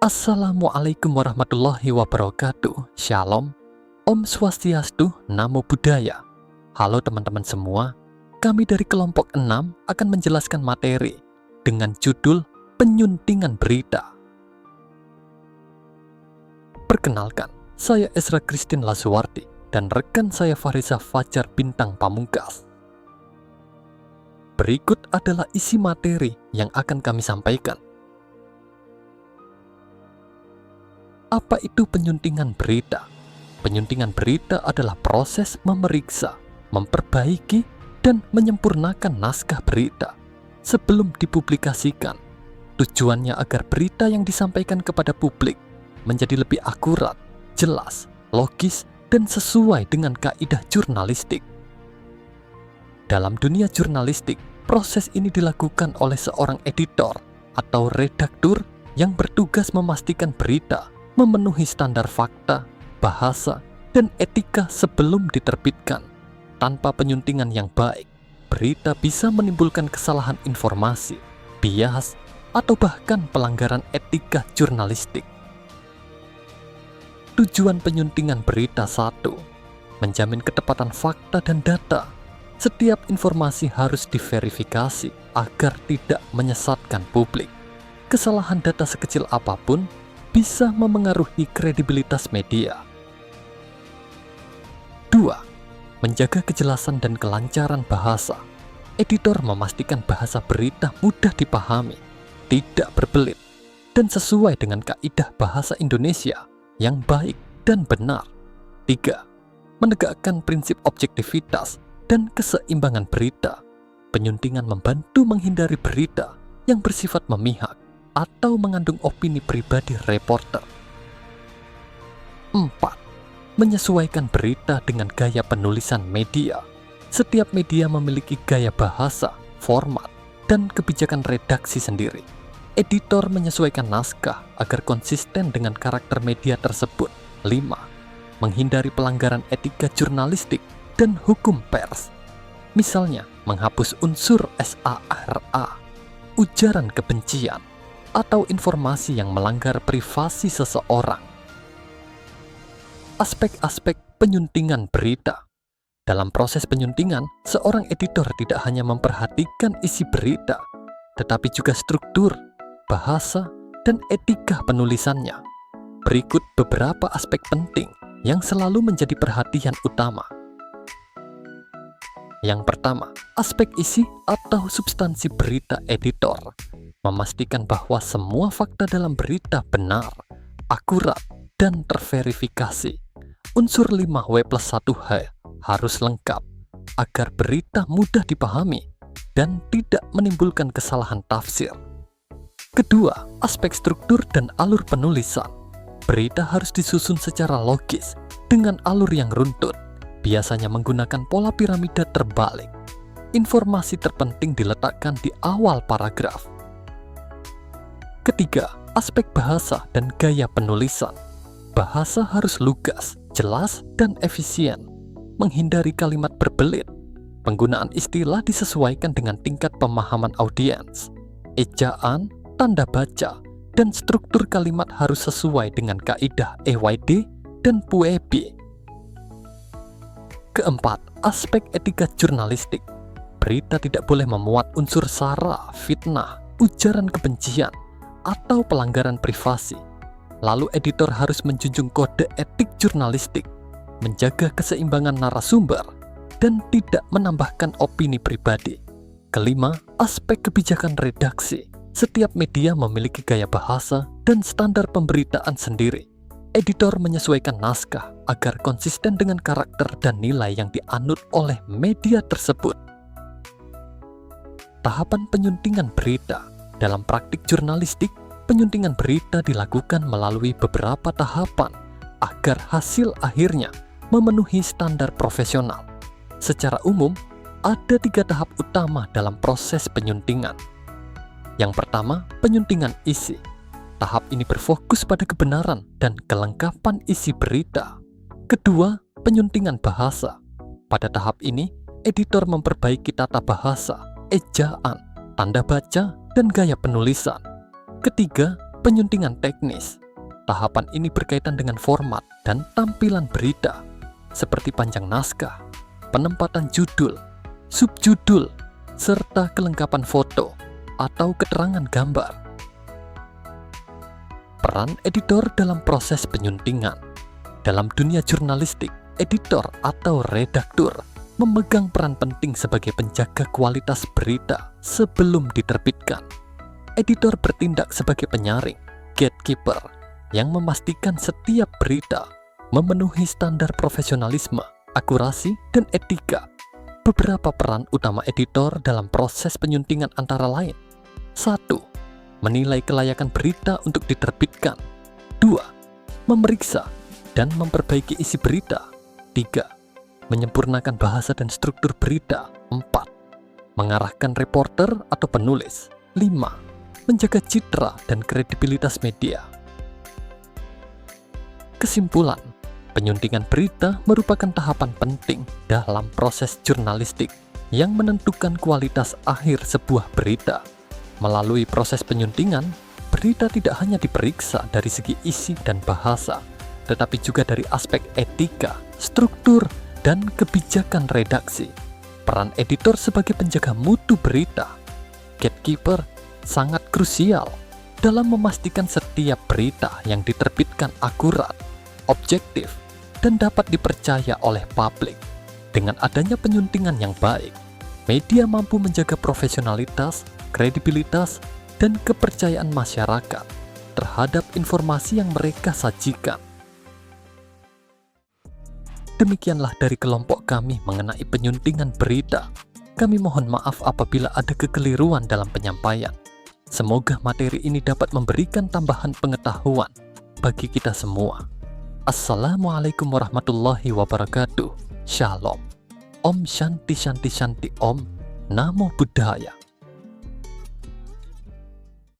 Assalamualaikum warahmatullahi wabarakatuh. Shalom, Om Swastiastu, Namo Buddhaya. Halo teman-teman semua, kami dari kelompok 6 akan menjelaskan materi dengan judul Penyuntingan Berita. Perkenalkan, saya Ezra Christine Lasuwardi dan rekan saya Fariza Fajar Bintang Pamungkas. Berikut adalah isi materi yang akan kami sampaikan. Apa itu penyuntingan berita? Penyuntingan berita adalah proses memeriksa, memperbaiki, dan menyempurnakan naskah berita sebelum dipublikasikan. Tujuannya agar berita yang disampaikan kepada publik menjadi lebih akurat, jelas, logis, dan sesuai dengan kaidah jurnalistik. Dalam dunia jurnalistik, proses ini dilakukan oleh seorang editor atau redaktur yang bertugas memastikan berita memenuhi standar fakta, bahasa, dan etika sebelum diterbitkan. Tanpa penyuntingan yang baik, berita bisa menimbulkan kesalahan informasi, bias, atau bahkan pelanggaran etika jurnalistik. Tujuan penyuntingan berita 1. Menjamin ketepatan fakta dan data. Setiap informasi harus diverifikasi agar tidak menyesatkan publik. Kesalahan data sekecil apapun bisa memengaruhi kredibilitas media. 2. Menjaga kejelasan dan kelancaran bahasa. Editor memastikan bahasa berita mudah dipahami, tidak berbelit, dan sesuai dengan kaidah bahasa Indonesia yang baik dan benar. 3. Menegakkan prinsip objektivitas dan keseimbangan berita. Penyuntingan membantu menghindari berita yang bersifat memihak atau mengandung opini pribadi reporter. 4. Menyesuaikan berita dengan gaya penulisan media. Setiap media memiliki gaya bahasa, format, dan kebijakan redaksi sendiri. Editor menyesuaikan naskah agar konsisten dengan karakter media tersebut. 5. Menghindari pelanggaran etika jurnalistik dan hukum pers. Misalnya, menghapus unsur SARA, ujaran kebencian, atau informasi yang melanggar privasi seseorang. Aspek-aspek penyuntingan berita. Dalam proses penyuntingan, seorang editor tidak hanya memperhatikan isi berita, tetapi juga struktur, bahasa, dan etika penulisannya. Berikut beberapa aspek penting yang selalu menjadi perhatian utama. Yang pertama, aspek isi atau substansi berita editor. Memastikan bahwa semua fakta dalam berita benar, akurat, dan terverifikasi. Unsur 5W+1H harus lengkap agar berita mudah dipahami dan tidak menimbulkan kesalahan tafsir. Kedua, aspek struktur dan alur penulisan. Berita harus disusun secara logis dengan alur yang runtut, biasanya menggunakan pola piramida terbalik. Informasi terpenting diletakkan di awal paragraf. Ketiga, aspek bahasa dan gaya penulisan. Bahasa harus lugas, jelas, dan efisien. Menghindari kalimat berbelit. Penggunaan istilah disesuaikan dengan tingkat pemahaman audiens. Ejaan, tanda baca, dan struktur kalimat harus sesuai dengan kaidah EYD dan PUEBI. Keempat, aspek etika jurnalistik. Berita tidak boleh memuat unsur sara, fitnah, ujaran kebencian, atau pelanggaran privasi. Lalu editor harus menjunjung kode etik jurnalistik, menjaga keseimbangan narasumber, dan tidak menambahkan opini pribadi. Kelima, aspek kebijakan redaksi. Setiap media memiliki gaya bahasa dan standar pemberitaan sendiri. Editor menyesuaikan naskah agar konsisten dengan karakter dan nilai yang dianut oleh media tersebut. Tahapan penyuntingan berita. Dalam praktik jurnalistik, penyuntingan berita dilakukan melalui beberapa tahapan agar hasil akhirnya memenuhi standar profesional. Secara umum, ada 3 tahap utama dalam proses penyuntingan. Yang pertama, penyuntingan isi. Tahap ini berfokus pada kebenaran dan kelengkapan isi berita. Kedua, penyuntingan bahasa. Pada tahap ini, editor memperbaiki tata bahasa, ejaan, tanda baca, dan gaya penulisan. Ketiga, Penyuntingan teknis. Tahapan ini berkaitan dengan format dan tampilan berita, seperti panjang naskah, penempatan judul, subjudul, serta kelengkapan foto atau keterangan gambar. Peran editor dalam proses penyuntingan. Dalam dunia jurnalistik, editor atau redaktur memegang peran penting sebagai penjaga kualitas berita sebelum diterbitkan. Editor bertindak sebagai penyaring, gatekeeper, yang memastikan setiap berita memenuhi standar profesionalisme, akurasi, dan etika. Beberapa peran utama editor dalam proses penyuntingan antara lain: 1. Menilai kelayakan berita untuk diterbitkan. 2. Memeriksa dan memperbaiki isi berita. 3. Menyempurnakan bahasa dan struktur berita. 4. Mengarahkan reporter atau penulis. 5. Menjaga citra dan kredibilitas media. Kesimpulan, penyuntingan berita merupakan tahapan penting dalam proses jurnalistik yang menentukan kualitas akhir sebuah berita. Melalui proses penyuntingan, berita tidak hanya diperiksa dari segi isi dan bahasa, tetapi juga dari aspek etika, struktur, dan kebijakan redaksi. Peran editor sebagai penjaga mutu berita, gatekeeper, sangat krusial dalam memastikan setiap berita yang diterbitkan akurat, objektif, dan dapat dipercaya oleh publik. Dengan adanya penyuntingan yang baik, media mampu menjaga profesionalitas, kredibilitas, dan kepercayaan masyarakat terhadap informasi yang mereka sajikan. Demikianlah dari kelompok kami mengenai penyuntingan berita. Kami mohon maaf apabila ada kekeliruan dalam penyampaian. Semoga materi ini dapat memberikan tambahan pengetahuan bagi kita semua. Assalamualaikum warahmatullahi wabarakatuh. Shalom. Om Shanti Shanti Shanti Om. Namo Buddhaya.